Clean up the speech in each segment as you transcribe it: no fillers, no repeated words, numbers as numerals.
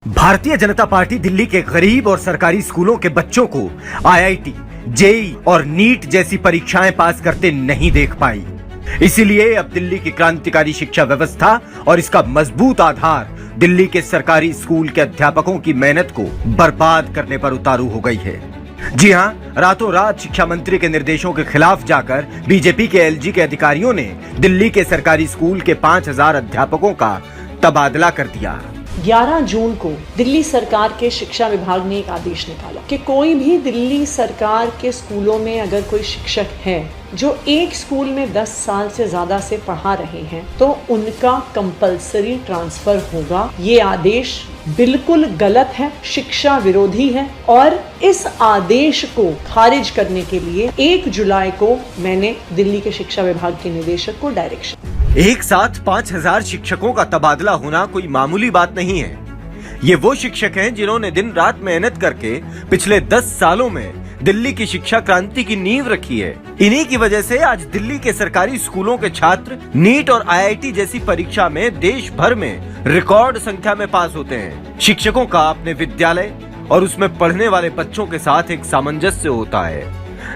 Bharatiya Janata party Delhi के गरीब और सरकारी स्कूलों के बच्चों को आईआईटी, जेईई और नीट जैसी परीक्षाएं पास करते नहीं देख पाई। इसीलिए अब दिल्ली की क्रांतिकारी शिक्षा व्यवस्था और इसका मजबूत आधार दिल्ली के सरकारी स्कूल के अध्यापकों की मेहनत को बर्बाद करने पर उतारू हो गई है। जी हां, रातों रात शिक्षा मंत्री के निर्देशों के खिलाफ जाकर बीजेपी के एलजी के अधिकारियों ने दिल्ली के सरकारी स्कूल के 5000 अध्यापकों का तबादला कर दिया। 11 जून को दिल्ली सरकार के शिक्षा विभाग ने एक आदेश निकाला कि कोई भी दिल्ली सरकार के स्कूलों में अगर कोई शिक्षक है जो एक स्कूल में 10 साल से ज्यादा से पढ़ा रहे हैं तो उनका कंपलसरी ट्रांसफर होगा। ये आदेश बिल्कुल गलत है, शिक्षा विरोधी है और इस आदेश को खारिज करने के लिए 1 जुलाई को मैंने दिल्ली के शिक्षा विभाग के निदेशक को डायरेक्शन। एक साथ 5000 शिक्षकों का तबादला होना कोई मामूली बात नहीं है। ये वो शिक्षक हैं जिन्होंने दिन रात मेहनत करके पिछले 10 सालों में दिल्ली की शिक्षा क्रांति की नींव रखी है। इन्हीं की वजह से आज दिल्ली के सरकारी स्कूलों के छात्र नीट और आईआईटी जैसी परीक्षा में देश भर में रिकॉर्ड संख्या में पास होते हैं। शिक्षकों का अपने विद्यालय और उसमें पढ़ने वाले बच्चों के साथ एक सामंजस्य होता है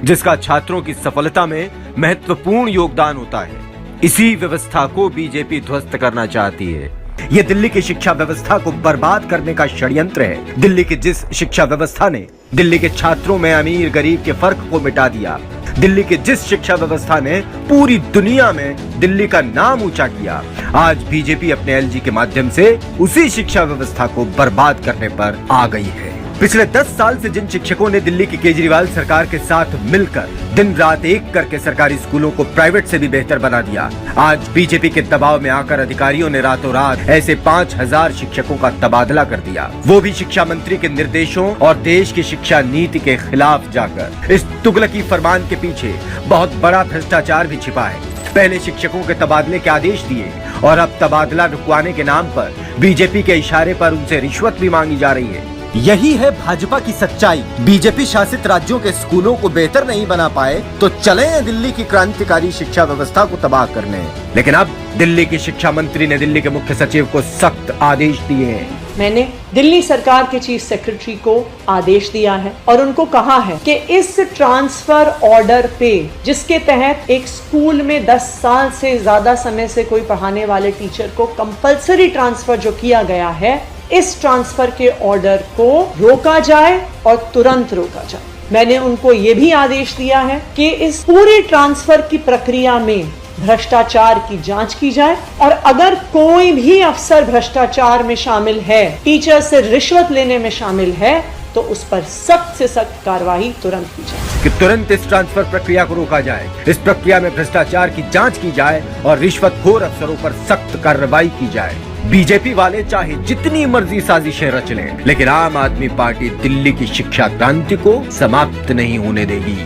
जिसका छात्रों की सफलता में महत्वपूर्ण योगदान होता है। इसी व्यवस्था को बीजेपी ध्वस्त करना चाहती है। ये दिल्ली की शिक्षा व्यवस्था को बर्बाद करने का षड्यंत्र है। दिल्ली की जिस शिक्षा व्यवस्था ने दिल्ली के छात्रों में अमीर गरीब के फर्क को मिटा दिया, दिल्ली की जिस शिक्षा व्यवस्था ने पूरी दुनिया में दिल्ली का नाम ऊंचा किया, आज बीजेपी अपने एलजी के माध्यम से उसी शिक्षा व्यवस्था को बर्बाद करने पर आ गई है। पिछले 10 साल से जिन शिक्षकों ने दिल्ली की केजरीवाल सरकार के साथ मिलकर दिन रात एक करके सरकारी स्कूलों को प्राइवेट से भी बेहतर बना दिया, आज बीजेपी के दबाव में आकर अधिकारियों ने रातों रात ऐसे 5000 शिक्षकों का तबादला कर दिया, वो भी शिक्षा मंत्री के निर्देशों और देश की शिक्षा नीति के खिलाफ जाकर। इस तुगलकी फरमान के पीछे बहुत बड़ा भ्रष्टाचार भी छिपा है। पहले शिक्षकों के तबादले के आदेश दिए और अब तबादला रुकवाने के नाम पर बीजेपी के इशारे पर उनसे रिश्वत भी मांगी जा रही है। यही है भाजपा की सच्चाई। बीजेपी शासित राज्यों के स्कूलों को बेहतर नहीं बना पाए तो चले दिल्ली की क्रांतिकारी शिक्षा व्यवस्था को तबाह करने। लेकिन अब दिल्ली की शिक्षा मंत्री ने दिल्ली के मुख्य सचिव को सख्त आदेश दिए हैं। मैंने दिल्ली सरकार के चीफ सेक्रेटरी को आदेश दिया है और उनको कहा है कि इस ट्रांसफर ऑर्डर पे जिसके तहत एक स्कूल में 10 साल से ज्यादा समय से कोई पढ़ाने वाले टीचर को कंपलसरी ट्रांसफर जो किया गया है, इस ट्रांसफर के ऑर्डर को रोका जाए और तुरंत रोका जाए। मैंने उनको ये भी आदेश दिया है कि इस पूरी ट्रांसफर की प्रक्रिया में भ्रष्टाचार की जांच की जाए और अगर कोई भी अफसर भ्रष्टाचार में शामिल है, टीचर से रिश्वत लेने में शामिल है, तो उस पर सख्त से सख्त कार्रवाई तुरंत की जाए कि तुरंत इस ट्रांसफर प्रक्रिया को रोका जाए, इस प्रक्रिया में भ्रष्टाचार की जांच की जाए और रिश्वतखोर अफसरों पर सख्त कार्रवाई की जाए। बीजेपी वाले चाहे जितनी मर्जी साजिशें रच लें, लेकिन आम आदमी पार्टी दिल्ली की शिक्षा क्रांति को समाप्त नहीं होने देगी।